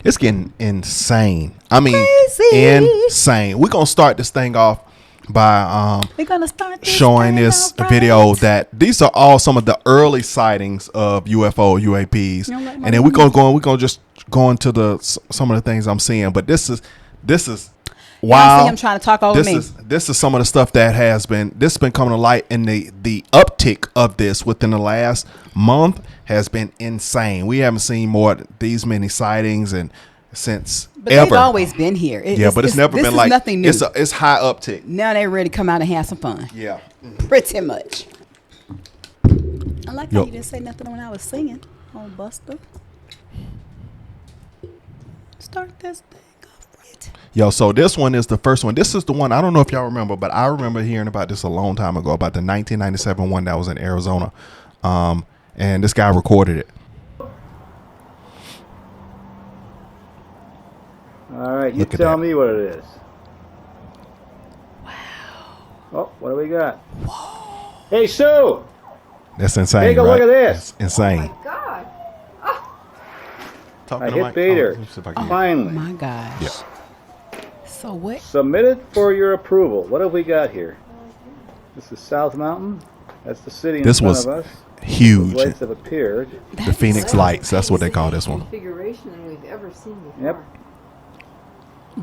It's getting insane. I mean, Crazy. insane. We're going to start this thing off by We're gonna start this showing thing this off right. video that these are all some of the early sightings of UFO UAPs, You don't like my and then we're gonna just go into some of the things I'm seeing. But this is Y'all wow. see him trying to talk over me. This is some of the stuff that has been coming to light, and the uptick of this within the last month has been insane. We haven't seen these many sightings and since But ever. they've always been here. But it's never been like nothing new. It's high uptick. Now they ready to come out and have some fun. Yeah. Pretty much. I like how you didn't say nothing when I was singing. Oh, Buster. Start this thing off right. Yo, so this one is the first one. This is the one, I don't know if y'all remember, but I remember hearing about this a long time ago, about the 1997 one that was in Arizona. And this guy recorded it. All right, you Look at tell that. me what it is. Wow. Oh, what do we got? Whoa. Hey, Sue! That's insane. Take a right? look at this. That's insane. God. Talk I to the hit mic. bait Oh, her. let me see if I can Oh get it. Finally. my gosh. Yeah. So what? Submitted for your approval. What have we got here? This is South Mountain. That's the city in This front was of us. huge. Lights have appeared. The Phoenix Lights. That's what they call this one. Configuration than we've ever seen before. Yep.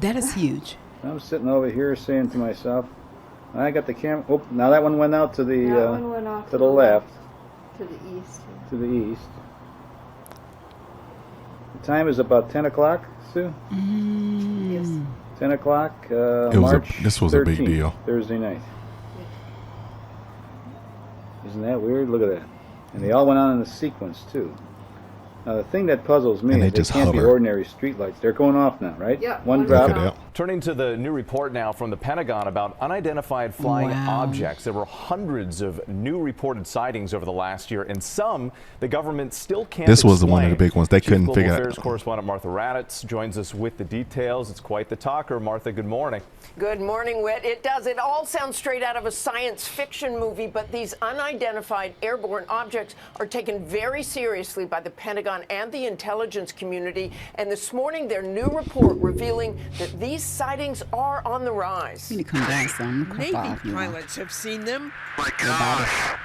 That is huge. I'm sitting over here saying to myself, I got the camera. Oh, now that one went out to the That one went off to the left, to the east. to the east. The time is about 10 o'clock, Sue. Yes. 10 o'clock, This was a big 13th, deal. Thursday night. Isn't that weird? Look at that. And they all went on in a sequence, too. Now, the thing that puzzles me And they is just they can't be hover. ordinary streetlights. They're going off now, right? Yeah, One one drop. Look at that. Turning to the new report now from the Pentagon about unidentified flying Wow. objects. There were hundreds of new reported sightings over the last year, and some the government still can't This was one of the explain. big ones. They Chief couldn't Global figure it Affairs out. correspondent Martha Raddatz joins us with the details. It's quite the talker. Martha, good morning. Good morning, Whit. It does. It all sounds straight out of a science fiction movie, but these unidentified airborne objects are taken very seriously by the Pentagon and the intelligence community. And this morning, their new report revealing that these sightings are on the rise. You need to come down some. Navy pilots have seen them. My gosh.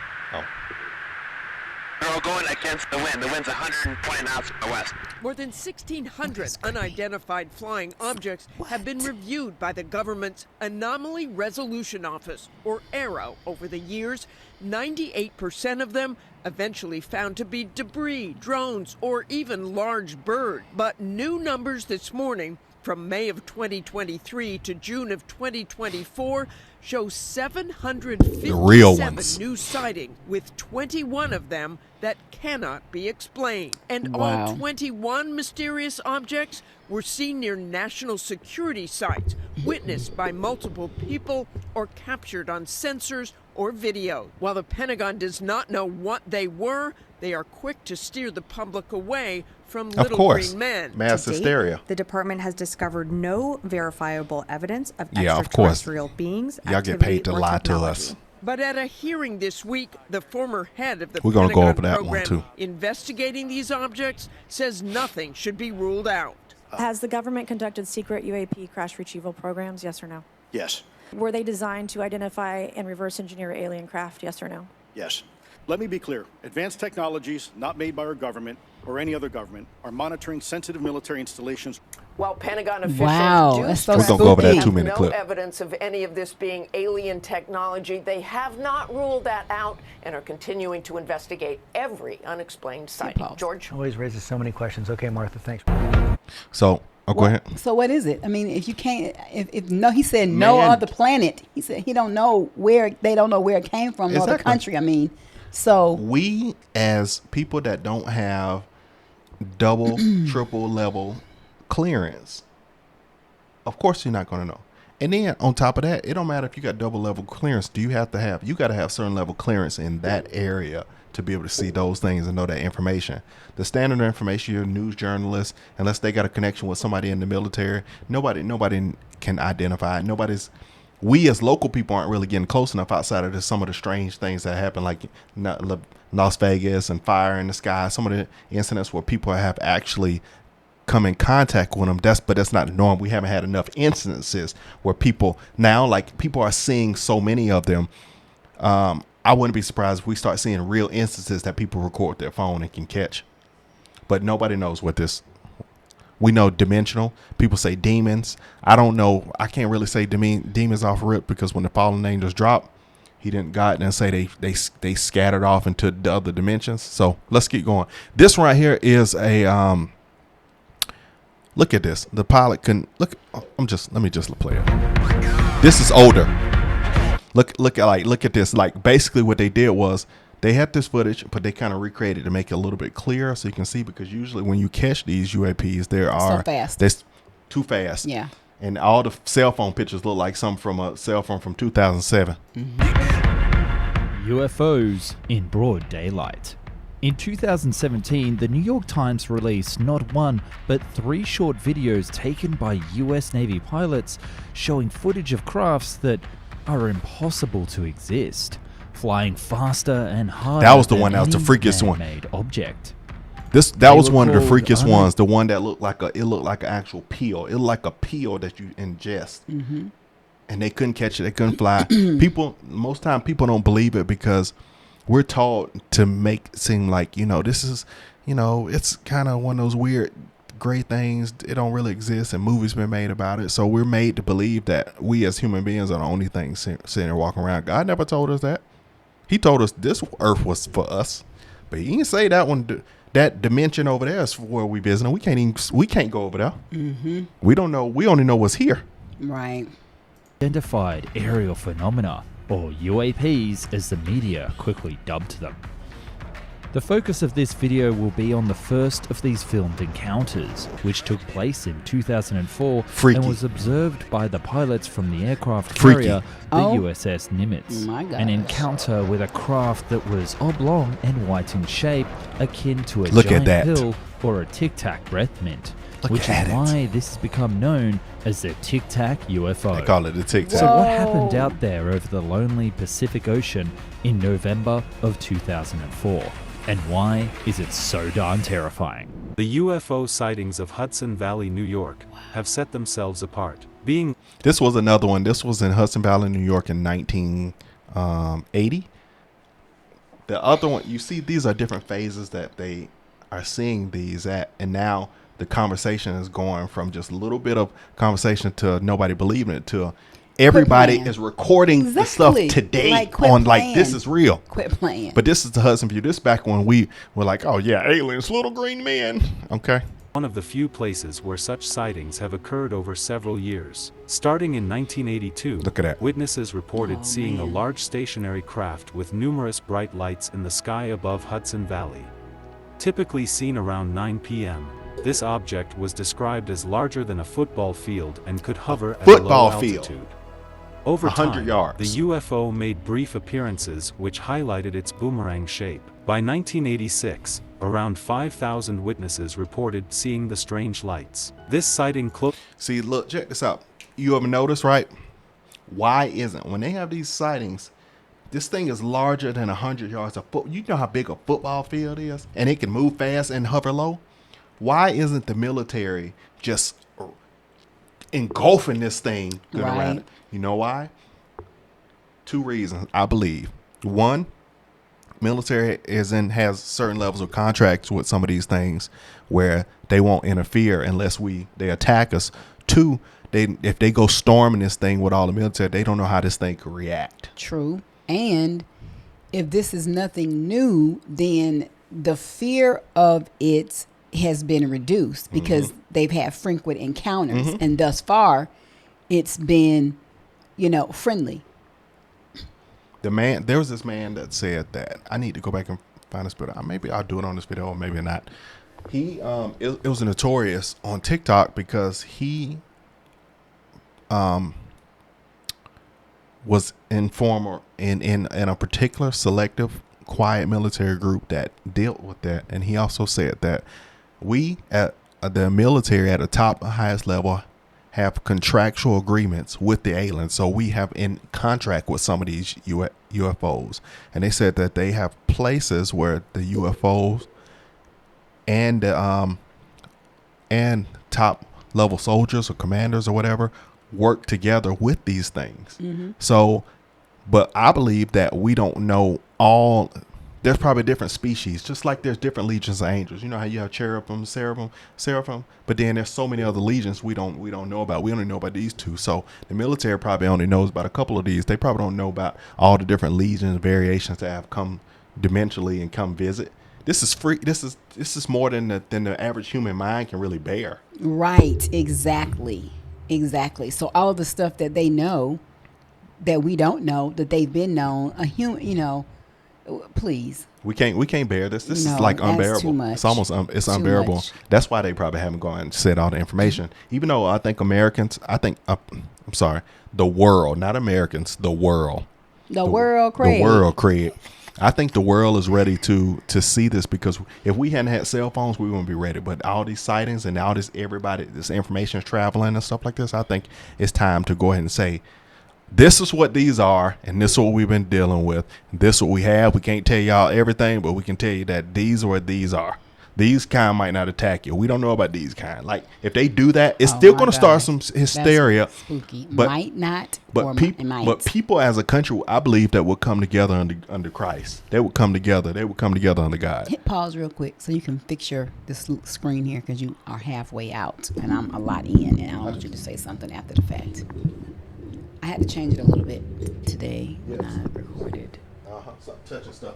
They're all going against the wind. The wind's 120 knots from the west. More than 1,600 unidentified flying objects have been reviewed by the government's Anomaly Resolution Office, or ARROW, over the years. 98% of them eventually found to be debris, drones, or even large bird. But new numbers this morning from May of 2023 to June of 2024 show real 757 ones. new sightings, with 21 of them that cannot be explained. And Wow. all 21 mysterious objects were seen near national security sites, witnessed by multiple people, or captured on sensors or video. While the Pentagon does not know what they were, they are quick to steer the public away from Of little course. green men. Mass To date, hysteria. The department has discovered no verifiable evidence of Yeah, of course. extraterrestrial beings. Y'all get activity, paid to or lie to technology. us. But at a hearing this week, the former head of the We're gonna go Pentagon over that one, program too. investigating these objects says nothing should be ruled out. Has the government conducted secret UAP crash retrieval programs, yes or no? Yes. Were they designed to identify and reverse engineer alien craft, yes or no? Yes. Let me be clear. Advanced technologies not made by our government or any other government are monitoring sensitive military installations. While Pentagon officials Wow, do that's so We're gonna go over that spooky. 2-minute have clip. no evidence of any of this being alien technology, they have not ruled that out and are continuing to investigate every unexplained sighting. George? Always raises so many questions. Okay, Martha, thanks. So, go ahead. So what is it? I mean, if you can't, if no, he said no Man. other planet. He said he don't know where, they don't know where it came from, no other Exactly. country. I mean, so We, as people that don't have double, triple level clearance, of course you're not going to know. And then on top of that, it don't matter if you got double level clearance. You got to have certain level clearance in that area to be able to see those things and know that information. The standard information, your news journalists, unless they got a connection with somebody in the military, nobody can identify it. We as local people aren't really getting close enough outside of some of the strange things that happen, like Las Vegas and fire in the sky. Some of the incidents where people have actually come in contact with them. But that's not the norm. We haven't had enough instances where people are seeing so many of them. I wouldn't be surprised if we start seeing real instances that people record their phone and can catch. But nobody knows what this. We know dimensional. People say demons. I don't know. I can't really say demons off rip, because when the fallen angels drop, God didn't say they scattered off into the other dimensions. So let's keep going. This right here is a look at this. The pilot can look. Let me just play it. This is older. Look at this. Like, basically what they did was they had this footage, but they kind of recreated to make it a little bit clearer so you can see, because usually when you catch these UAPs, they're too fast. Yeah. And all the cell phone pictures look like something from a cell phone from 2007. UFOs in broad daylight. In 2017, the New York Times released not one, but 3 short videos taken by US Navy pilots showing footage of crafts that are impossible to exist, flying faster and harder. That was the one. That was the freakiest one. Man-made object. That was one of the freakiest ones. The one that looked like an actual peel. It looked like a peel that you ingest. Mm-hmm. And they couldn't catch it. They couldn't fly. Most time people don't believe it, because we're taught to make it seem like, this is, it's kind of one of those weird, great things. It don't really exist, and movies been made about it. So we're made to believe that we as human beings are the only things sitting there walking around. God never told us that. He told us this earth was for us, but he didn't say that one. That dimension over there is where we visiting. We can't go over there. Mm-hmm. We don't know. We only know what's here. Right. Identified aerial phenomena, or UAPs as the media quickly dubbed them. The focus of this video will be on the first of these filmed encounters, which took place in 2004 and was observed by the pilots from the aircraft carrier, the USS Nimitz. An encounter with a craft that was oblong and white in shape, akin to a giant pill or a Tic Tac breath mint, which is why this has become known as the Tic Tac UFO. They call it the Tic Tac. So what happened out there over the lonely Pacific Ocean in November of 2004? And why is it so darn terrifying? The UFO sightings of Hudson Valley, New York, have set themselves apart. This was another one. This was in Hudson Valley, New York in 1980. The other one, you see, these are different phases that they are seeing these at. And now the conversation is going from just a little bit of conversation to nobody believing it to everybody is recording the stuff today this is real. Quit playing. But this is the Hudson View. This is back when we were like, oh yeah, aliens, little green men. Okay. One of the few places where such sightings have occurred over several years. Starting in 1982, look at that. Witnesses reported seeing a large stationary craft with numerous bright lights in the sky above Hudson Valley. Typically seen around 9 p.m., this object was described as larger than a football field and could hover at a low altitude. Over 100 time, yards. The UFO made brief appearances which highlighted its boomerang shape. By 1986, around 5,000 witnesses reported seeing the strange lights. This sighting See, look, check this out. You ever notice, right? Why isn't, when they have these sightings, this thing is larger than 100 yards of foot. You know how big a football field is? And it can move fast and hover low? Why isn't the military just engulfing this thing around it? You know why? 2 reasons, I believe. 1, military has certain levels of contracts with some of these things where they won't interfere unless they attack us. 2, if they go storming this thing with all the military, they don't know how this thing could react. True. And if this is nothing new, then the fear of it has been reduced because they've had frequent encounters, and thus far it's been friendly. There was this man that said that I need to go back and find this video. Maybe I'll do it on this video or maybe not. He it was notorious on TikTok because he was informer in a particular selective quiet military group that dealt with that, and he also said that we at the military at the top highest level have contractual agreements with the aliens. So we have in contract with some of these UFOs. And they said that they have places where the UFOs and and top level soldiers or commanders or whatever work together with these things. So, but I believe that we don't know all. There's probably different species, just like there's different legions of angels. You know how you have cherubim, seraphim, but then there's so many other legions we don't know about. We only know about these two. So the military probably only knows about a couple of these. They probably don't know about all the different legions, variations that have come dimensionally and come visit. This is free. This is more than the average human mind can really bear. Right. Exactly. So all the stuff that they know that we don't know, that they've been known, a human, please. We can't bear this. This No, is like that's unbearable. too much. It's almost it's Too unbearable. much. That's why they probably haven't gone and said all the information. Even though I think Americans, I'm sorry, the world, not Americans, the world. The world, Craig. The world, Craig. I think the world is ready to see this, because if we hadn't had cell phones, we wouldn't be ready. But all these sightings and all this information is traveling and stuff like this, I think it's time to go ahead and say, this is what these are, and this is what we've been dealing with. This is what we have. We can't tell y'all everything, but we can tell you that these are what these are. These kind might not attack you. We don't know about these kind. Like, if they do that, it's still going to start some hysteria. That's spooky. But might not. But people as a country, I believe, that would come together under Christ. They would come together. They would come together under God. Hit pause real quick so you can fix this screen here, because you are halfway out and I'm a lot in, and I want you to say something after the fact. I had to change it a little bit today when I recorded. Some touching stuff.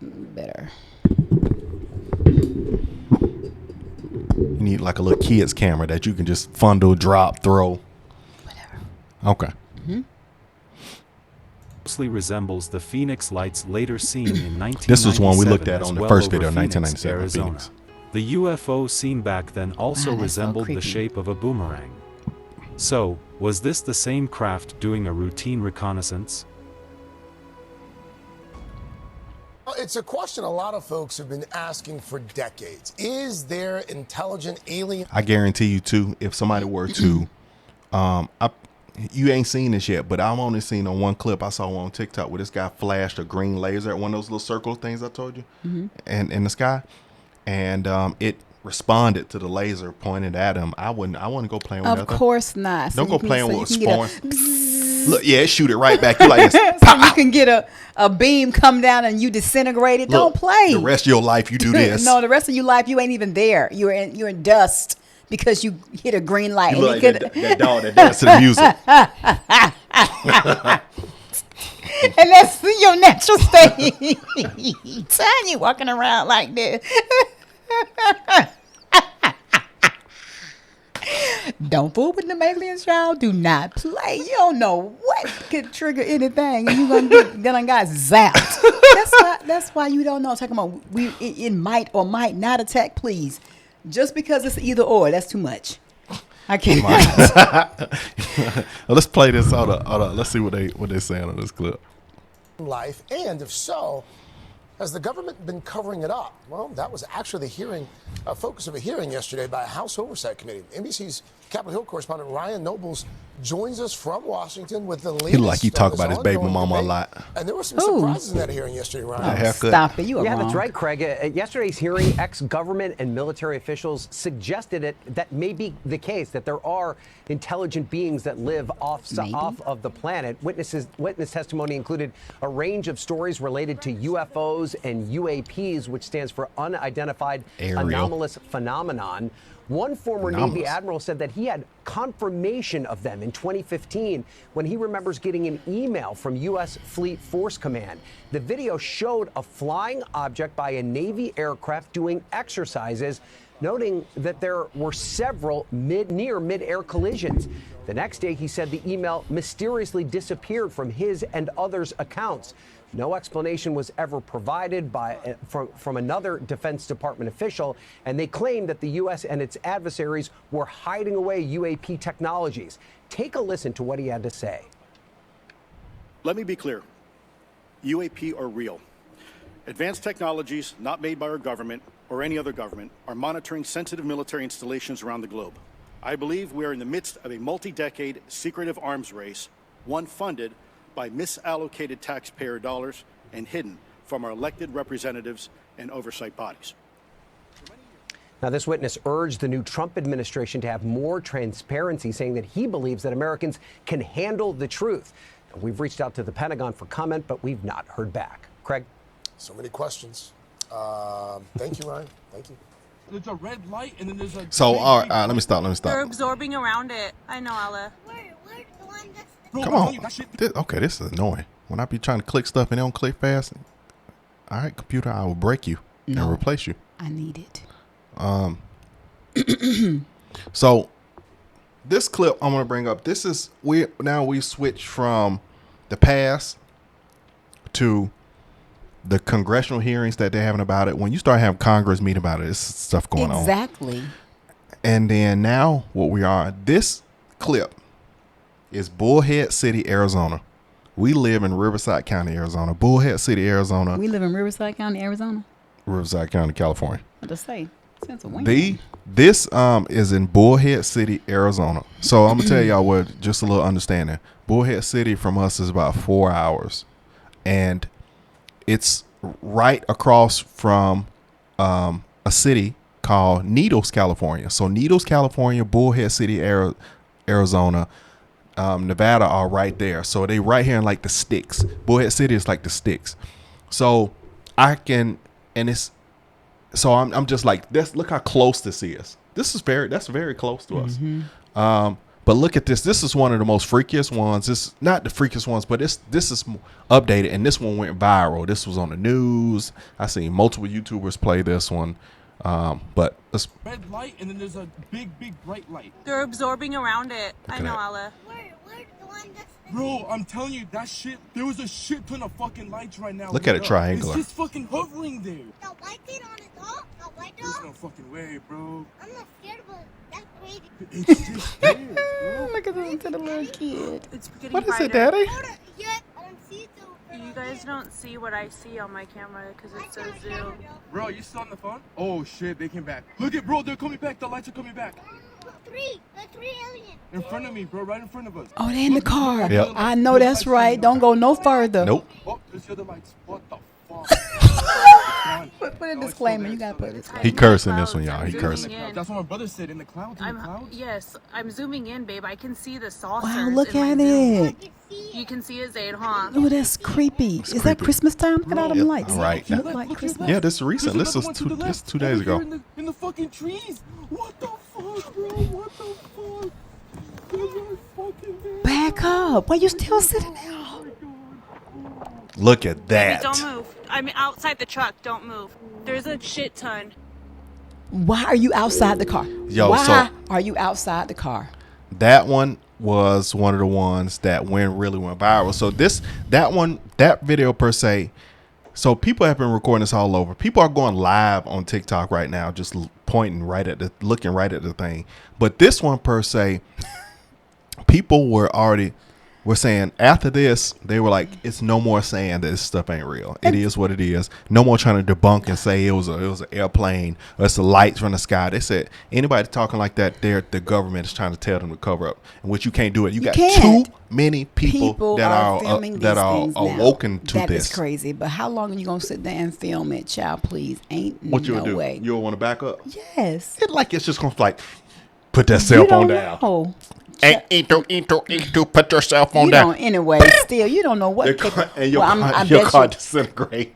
Better. You need like a little kid's camera that you can just fundle, drop, throw. Whatever. Okay. Closely resembles the Phoenix lights later seen in 1997. This was one we looked at as on the well first over video, Phoenix, 1997, Arizona. Phoenix. The UFO seen back then also Wow, that's so resembled the creepy. shape of a boomerang. So, was this the same craft doing a routine reconnaissance? It's a question a lot of folks have been asking for decades. Is there intelligent alien? I guarantee you too, if somebody were to, you ain't seen this yet, but I've only seen on one clip. I saw one on TikTok where this guy flashed a green laser at one of those little circle things I told you, and in the sky, and it responded to the laser pointed at him. I wouldn't go playing with that. Of course not. Don't go playing with spawn. Look, yeah, it shoot it right back. You like this. So you can get a beam come down and you disintegrate it. Look, don't play. The rest of your life, you do this. No, the rest of your life, you ain't even there. You're in dust because you hit a green light. You look like that dog that dances to the music. And that's your natural state. Tiny walking around like this. Don't fool with them aliens, y'all. Do not play. You don't know what could trigger anything, and you gonna got zapped. That's why you don't know. Talking about it might or might not attack. Please, just because it's either or, that's too much. I can't. Let's play this. Hold on. Let's see what they're saying on this clip. Life, and if so, has the government been covering it up? Well, that was actually the focus of a hearing yesterday by a House Oversight Committee. NBC's Capitol Hill correspondent Ryan Nobles joins us from Washington with the latest. He like he talk about his baby mama a lot. And there were some surprises in that hearing yesterday, Ryan. Stop it, you are wrong. that's right, Craig. At yesterday's hearing, ex-government and military officials suggested that may be the case, that there are intelligent beings that live off of the planet. Witness testimony included a range of stories related to UFOs and UAPs, which stands for Unidentified Anomalous Phenomenon. One former Navy admiral said that he had confirmation of them in 2015 when he remembers getting an email from U.S. Fleet Force Command. The video showed a flying object by a Navy aircraft doing exercises, noting that there were several near mid-air collisions. The next day, he said the email mysteriously disappeared from his and others' accounts. No explanation was ever provided from another Defense Department official, and they claimed that the U.S. and its adversaries were hiding away UAP technologies. Take a listen to what he had to say. Let me be clear. UAP are real. Advanced technologies not made by our government or any other government are monitoring sensitive military installations around the globe. I believe we are in the midst of a multi-decade secretive arms race, one funded by misallocated taxpayer dollars and hidden from our elected representatives and oversight bodies. Now, this witness urged the new Trump administration to have more transparency, saying that he believes that Americans can handle the truth. Now, we've reached out to the Pentagon for comment, but we've not heard back. Craig? So many questions. Thank you, Ryan. Thank you. There's a red light, and then there's a... So, all right, let me stop. They're absorbing around it. I know, Ella. Come on. Okay, this is annoying. When I be trying to click stuff and it don't click fast, all right, computer, I will break you and replace you. I need it. So this clip I'm going to bring up, this is we switch from the past to the congressional hearings that they're having about it. When you start having Congress meet about it, there's stuff going on. Exactly. And then now what we are, this clip is Bullhead City, Arizona. We live in Riverside County, Arizona. Bullhead City, Arizona. We live in Riverside County, Arizona. Riverside County, California. What to say? Pennsylvania. This is in Bullhead City, Arizona. So I'm gonna tell y'all what, just a little understanding. Bullhead City from us is about 4 hours, and it's right across from a city called Needles, California. So Needles, California, Bullhead City, Arizona, Nevada are right there. So they right here in like the sticks. Bullhead City is like the sticks. So I'm just like, look how close this is. That's very close to us. But look at this. This is one of the most freakiest ones. It's not the freakiest ones, but this is updated, and this one went viral. This was on the news. I seen multiple YouTubers play this one. But it's red light, and then there's a big bright light. They're absorbing around it. I know, Ella. Bro, I'm telling you, that shit, there was a shit ton of fucking lights right now. Look at it triangular. It's just fucking hovering there. The light ain't on its own. The light There's no fucking way, bro. I'm not scared, but that's crazy. It's just there, bro. Look at the little kid. It's getting What is brighter. it, Daddy? Yeah, I don't see it though. You guys don't see what I see on my camera because it's so zoomed. Bro, you still on the phone? Oh shit, they came back. Look at, bro, they're coming back. The lights are coming back. Three aliens. In front of me, bro, right in front of us. Oh, they in the car. Yep. I know that's right. Don't go no further. Nope. Oh, there's the other lights. What the fuck? Put a disclaimer. You gotta put it. He cursing this one, y'all. He cursing. That's what my brother said. In the clouds. Yes, I'm zooming in, babe. I can see the saucers. Wow, look in my at Zoom. it. You can see it, Zayd, huh? Oh, that's creepy. Is that Christmas time? Look at all them lights. Right. Look like Christmas. Yeah, this is recent. This is 2 days ago. In the fucking trees. What the fuck, bro? What the fuck? Back up. Why you still sitting there? Look at that. Don't move. I'm outside the truck. Don't move. There's a shit ton. Why are you outside the car? Why are you outside the car? That one was one of the ones that really went viral. So that video per se. So people have been recording this all over. People are going live on TikTok right now, just looking right at the thing. But this one per se, people were saying after this, they were like, it's no more saying that this stuff ain't real. It is what it is. No more trying to debunk and say it was an airplane or it's the lights from the sky. They said anybody talking like that, the government is trying to tell them to cover up, in which you can't do it. You got too many people that are awoken to this. That is crazy. But how long are you gonna sit there and film it, child? Please, ain't what you no do? way. You'll want to back up? Yes. It's just gonna like put that cell phone down. Know. Put your cell phone down. Anyway, still, you don't know what. Your car disintegrate.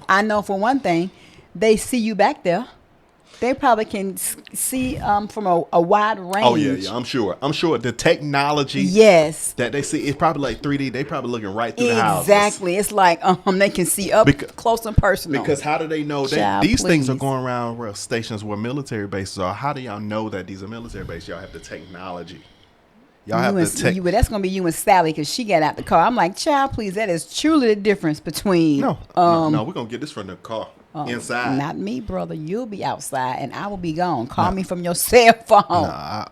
I know for one thing, they see you back there. They probably can see from a wide range. Oh yeah, I'm sure. The technology, that they see, it's probably like 3D. They probably looking right through the houses. Exactly. It's like they can see up close and personal. Because how do they know that these things are going around stations where military bases are? How do y'all know that these are military bases? Y'all have the technology. Y'all have the tech. That's gonna be you and Sally because she got out the car. I'm like, child, please. That is truly the difference between. No, we're gonna get this from the car. Inside. Not me, brother. You'll be outside and I will be gone. Call me from your cell phone.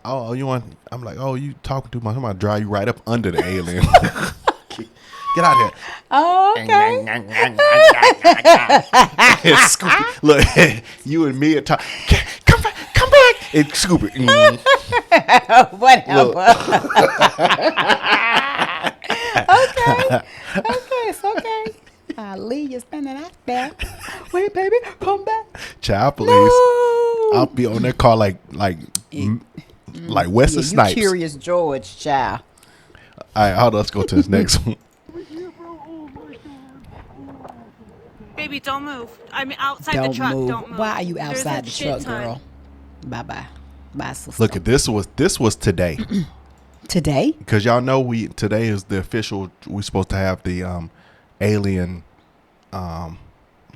I'm like, you talking too much. I'm gonna drive you right up under the alien. Get out of here. Oh, okay. Look, you and me are talking. Come back. And scoop it. Whatever. Okay, it's okay. I'll leave you standing out there. Wait, baby, come back. Child police. I'll be on that car like Wesley Snipes. You Curious George, child. All right, hold on, let's go to this next one. Baby, don't move. I'm outside the truck. Don't move. Why are you outside the There's a truck, shit ton. girl? Bye, sister. Look at this was today. Today? Because y'all know today is the official. We're supposed to have the alien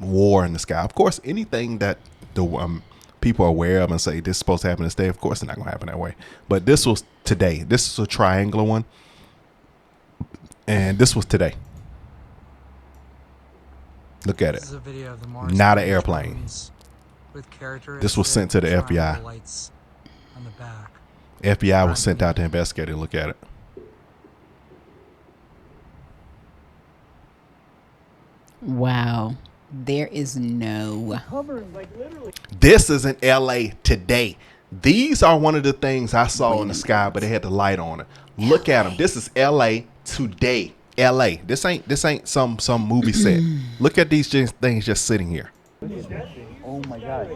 war in the sky. Of course, anything that the people are aware of and say this is supposed to happen this day, of course, it's not going to happen that way. But this was today. This is a triangular one, and this was today. Look at it. This is a video of the Mars Not an airplane. With This was sent to the FBI. lights on the back. FBI was sent out to investigate it. Look at it. Wow. There is no. This is in LA today. These are one of the things I saw in the sky, but they had the light on it. Look at them. This is LA today. LA. This ain't some movie set. Look at these things just sitting here. Oh my God.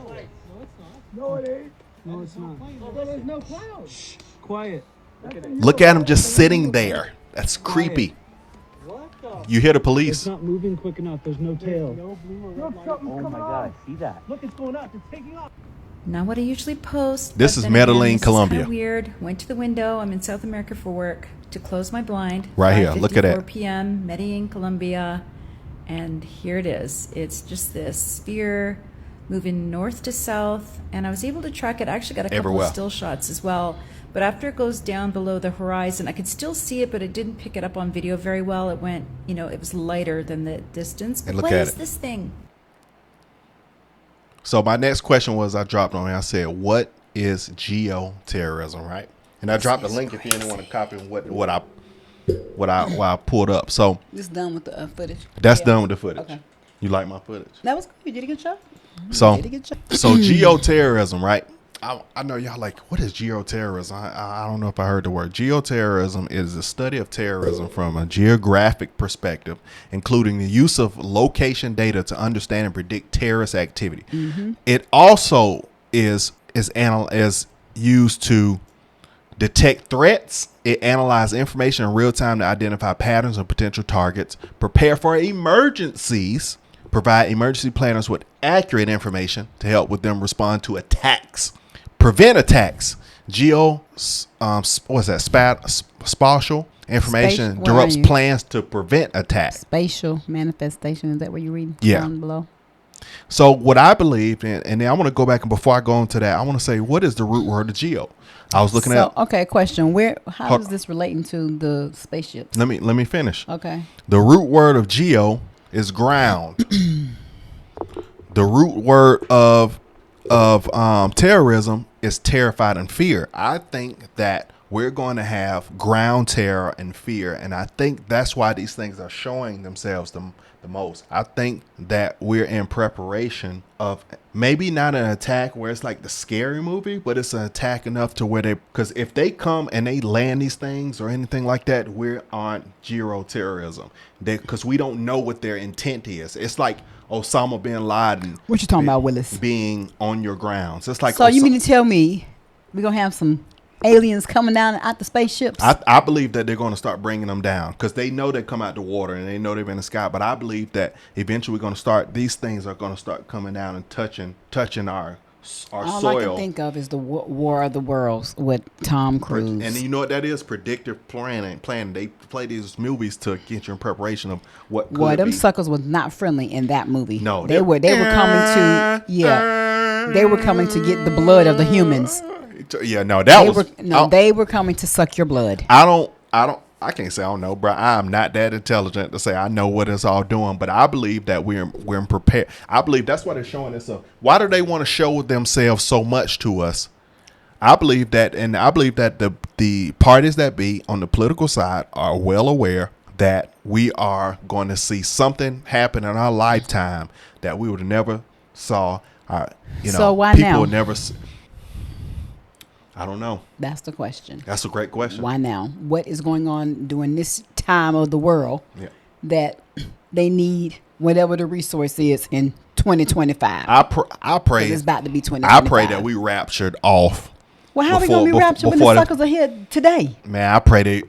No, it ain't. No, it's not. There's no clouds. Shh, quiet. Look at them just sitting there. That's creepy. You hear the police? It's not moving quick enough. There's no tail. Oh my God, see that? Look, it's going up. It's taking off. Not what I usually post. This but is then Medellin, again, this Colombia. Is kinda weird. Went to the window. I'm in South America for work to close my blind. Right here. Look at that. 4 p.m. Medellin, Colombia, and here it is. It's just this sphere moving north to south, and I was able to track it. I actually got a couple Everywhere. of still shots as well. But after it goes down below the horizon, I could still see it, but it didn't pick it up on video very well. It went, it was lighter than the distance. But And look what at is it. this thing? So my next question was, I dropped on it. I said, what is geoterrorism, right? And I dropped a link if you didn't want to copy what I pulled up. So This done with the footage. that's done with the footage. Okay. You like my footage? That was good. You did a good job. So, You did a good job. so geoterrorism, right? I know y'all like, what is geoterrorism? I don't know if I heard the word. Geoterrorism is the study of terrorism from a geographic perspective, including the use of location data to understand and predict terrorist activity. Mm-hmm. It also is used to detect threats. It analyzes information in real time to identify patterns and potential targets, prepare for emergencies, provide emergency planners with accurate information to help with them respond to attacks, prevent attacks. Spatial information directs plans to prevent attacks. Spatial manifestation. Is that what you're reading? Yeah. Down below. So what I believe, and then I want to go back, and before I go into that, I want to say, what is the root word of geo? I was looking at. Okay, question. How is this relating to the spaceships? Let me finish. Okay. The root word of geo is ground. The root word of terrorism is terrified and fear. I think that we're going to have ground terror and fear, and I think that's why these things are showing themselves the most. I think that we're in preparation of maybe not an attack where it's like the scary movie, but it's an attack enough to where because if they come and they land these things or anything like that, we're on geoterrorism. Because we don't know what their intent is. It's like Osama bin Laden. What you talking about, Willis? Being on your grounds. It's like. So you mean to tell me we're gonna have some aliens coming down out the spaceships? I believe that they're going to start bringing them down because they know they come out the water and they know they're in the sky. But I believe that eventually we're going to start. These things are going to start coming down and touching our All soil. I can think of is the War of the Worlds with Tom Cruise. And you know what that is? Predictive planning. They play these movies to get you in preparation of what could Well, them be. suckers was not friendly in that movie. No, they were coming to they were coming to get the blood of the humans. Yeah, no, they were coming to suck your blood. I can't say I don't know, bro. I'm not that intelligent to say I know what it's all doing, but I believe that we're prepared. I believe that's why they're showing us. Why do they want to show themselves so much to us? I believe that, and I believe that the parties that be on the political side are well aware that we are going to see something happen in our lifetime that we would have never saw. So why people now? Would never. I don't know. That's the question. That's a great question. Why now? What is going on during this time of the world that they need whatever the resource is in 2025. I pray it's about to be 2025. I pray that we raptured off. Well, how are we gonna be raptured when the suckers are here today? Man, I pray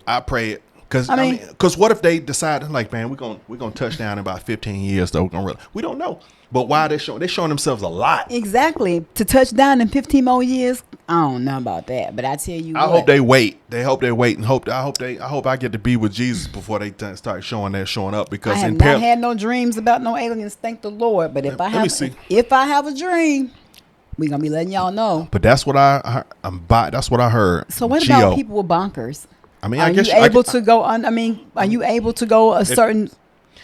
because because what if they decide like, man, we're gonna touch down in about 15 years though? We don't know. But why are they showing? They're showing themselves a lot. Exactly. To touch down in 15 more years, I don't know about that. But I tell you, I hope they wait. I hope I get to be with Jesus before they start showing up. Because I have not had no dreams about no aliens. Thank the Lord. But if I have a dream, we're gonna be letting y'all know. But that's what that's what I heard. So what about people with bonkers? I mean, are you able to go a certain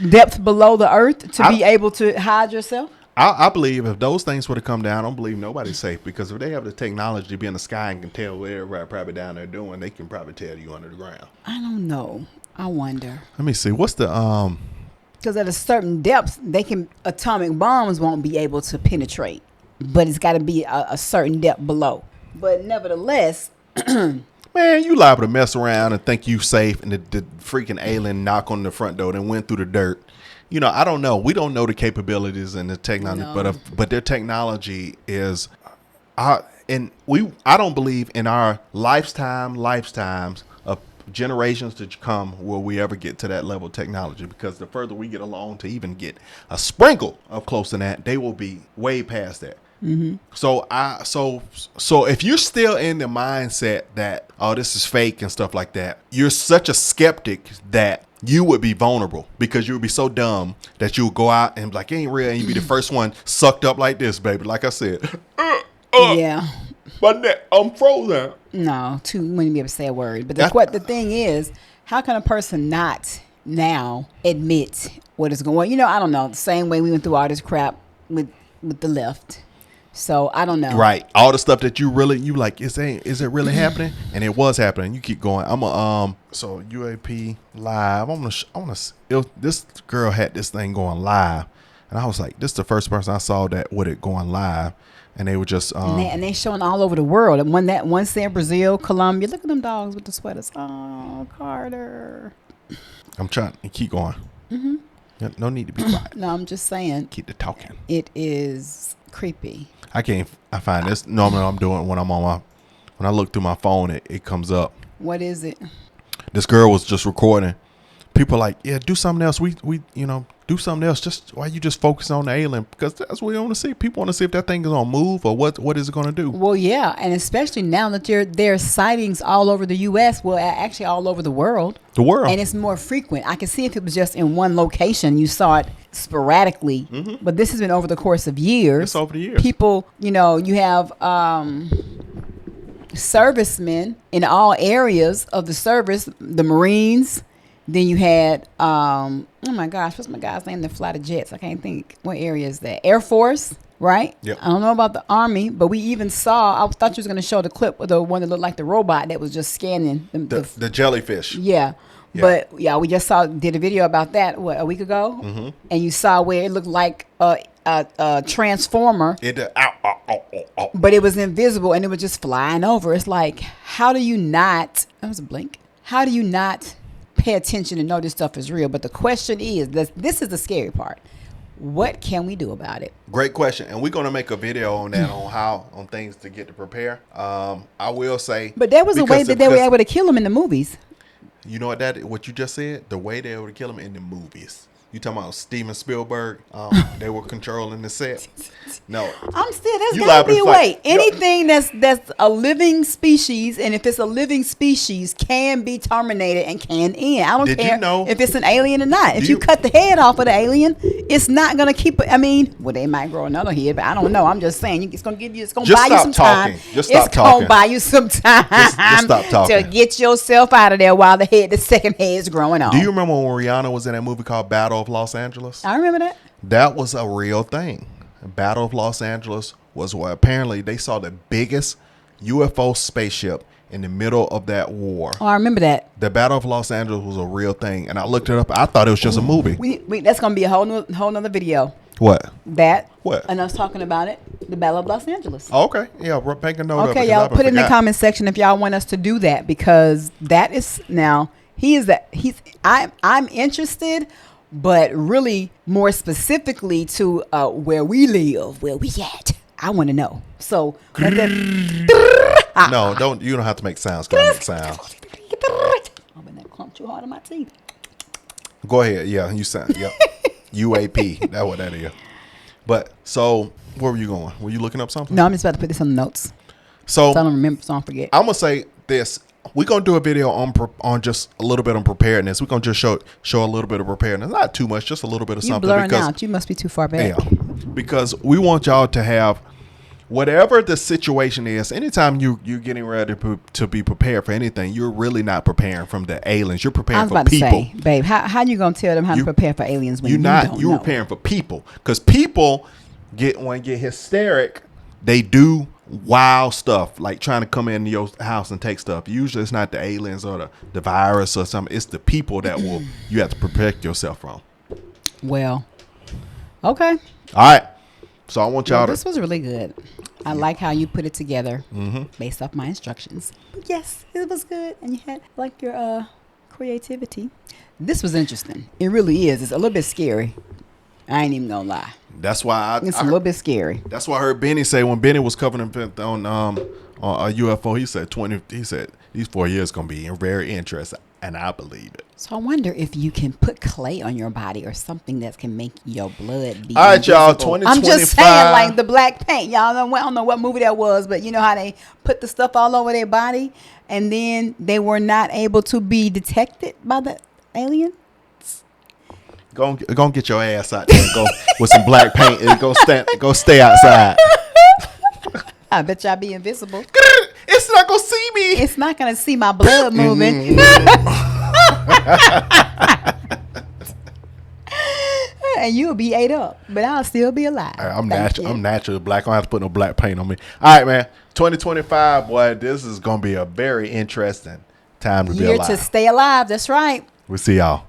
depth below the earth to be able to hide yourself? I believe if those things were to come down, I don't believe nobody's safe, because if they have the technology to be in the sky and can tell what everybody probably down there doing, they can probably tell you under the ground. I don't know. I wonder. Let me see. What's the because at a certain depth, atomic bombs won't be able to penetrate, but it's got to be a certain depth below. But nevertheless. Man, you liable to mess around and think you safe, and the freaking alien knock on the front door and went through the dirt. You know, I don't know. We don't know the capabilities and the technology, but their technology is, I don't believe in our lifetimes of generations to come will we ever get to that level of technology, because the further we get along to even get a sprinkle of close to that, they will be way past that. Mm-hmm. So if you're still in the mindset that, oh, this is fake and stuff like that, you're such a skeptic that you would be vulnerable, because you would be so dumb that you would go out and be like, it ain't real, and you'd be the first one sucked up like this, baby. Like I said, yeah, my neck, I'm frozen. No, you wouldn't be able to say a word. But the thing is, how can a person not now admit what is going on? You know, I don't know. The same way we went through all this crap with the left. So I don't know. Right. All the stuff that you like, is it really happening? And it was happening. You keep going. So UAP live. This girl had this thing going live, and I was like, this is the first person I saw that with it going live, and they were just and they showing all over the world. And one said Brazil, Colombia. Look at them dogs with the sweaters. Oh, Carter. I'm trying to keep going. Mm-hmm. No need to be quiet. No, I'm just saying. Keep the talking. It is creepy. I find this normally I'm doing when I look through my phone, it comes up. What is it? This girl was just recording. People are like, yeah, do something else. We do something else. Just why you just focus on the alien? Because that's what we want to see. People want to see if that thing is gonna move or what is it gonna do. Well, yeah, and especially now that there are sightings all over the U.S. Well, actually all over the world. And it's more frequent. I can see if it was just in one location, you saw it sporadically. Mm-hmm. But this has been over the course of years. It's over the years. People, you have servicemen in all areas of the service, the Marines. Then you had, oh my gosh, what's my guy's name that fly the jets? I can't think. What area is that? Air Force, right? Yep. I don't know about the Army, but we even saw, I thought you was going to show the clip with the one that looked like the robot that was just scanning. The jellyfish. Yeah. But yeah, we just did a video about that, a week ago? Mm-hmm. And you saw where it looked like a transformer. But it was invisible and it was just flying over. It's like, how do you not, that was a blink. How do you not pay attention and know this stuff is real? But the question is, this is the scary part. What can we do about it? Great question. And we're going to make a video on that, on things to get to prepare. I will say. But there was a way that they were able to kill them in the movies. You know what you just said? The way they were able to kill them in the movies. You talking about Steven Spielberg? They were controlling the set. No, there's gotta be a way. Anything that's a living species, and if it's a living species, can be terminated and can end. I don't care if it's an alien or not. If you cut the head off of the alien, it's not gonna keep. I mean, they might grow another head, but I don't know. I'm just saying, it's gonna buy you some time. Just stop talking. It's gonna buy you some time. Just stop talking to get yourself out of there while the second head is growing on. Do you remember when Rihanna was in that movie called Battle of Los Angeles? I remember that. That was a real thing. Battle of Los Angeles was where apparently they saw the biggest UFO spaceship in the middle of that war. Oh, I remember that. The Battle of Los Angeles was a real thing, and I looked it up. I thought it was just a movie. That's gonna be a whole nother video. What? What? And us talking about it. The Battle of Los Angeles. Oh, okay. Yeah, we're making a note of it. Okay, y'all put it in the comment section if y'all want us to do that, because that is now I'm interested. but really more specifically to where we live, where we at. I want to know. So no, don't. You don't have to make sounds. Can I make sounds? I'm gonna clump too hard on my teeth. Go ahead. Yeah, you sound. Yep. UAP. That's what that is. But so, where were you going? Were you looking up something? No, I'm just about to put this on the notes. So I don't remember, so I don't forget. I'm gonna say this. We're gonna do a video on just a little bit on preparedness. We're gonna just show a little bit of preparedness, not too much, just a little bit of something. Blurring out. You must be too far back. Yeah, because we want y'all to have whatever the situation is. Anytime you're getting ready to be prepared for anything, you're really not preparing from the aliens. You're preparing for people. I was about to say, babe, how you gonna tell them how to prepare for aliens when you're preparing for people? Because people get hysteric. They do wild stuff, like trying to come into your house and take stuff. Usually it's not the aliens or the virus or something. It's the people that you have to protect yourself from. Well, okay. All right. So I want y'all this was really good. I like how you put it together based off my instructions. Yes, it was good. And you had like your creativity. This was interesting. It really is. It's a little bit scary. I ain't even gonna lie. That's why it's a little bit scary. That's why I heard Benny say when Benny was covering on a UFO, he said these 4 years gonna be very interesting, and I believe it. So I wonder if you can put clay on your body or something that can make your blood be. All right, y'all. 2025. I'm just saying, like the black paint. Y'all I don't know what movie that was, but you know how they put the stuff all over their body, and then they were not able to be detected by the alien. Go get your ass out there and go with some black paint and go stay outside. I bet y'all be invisible. It's not gonna see me. It's not gonna see my blood moving. And you'll be ate up, but I'll still be alive. I'm naturally black. I don't have to put no black paint on me. All right, man. 2025, boy. This is gonna be a very interesting time to be alive. Year to stay alive. That's right. We'll see y'all.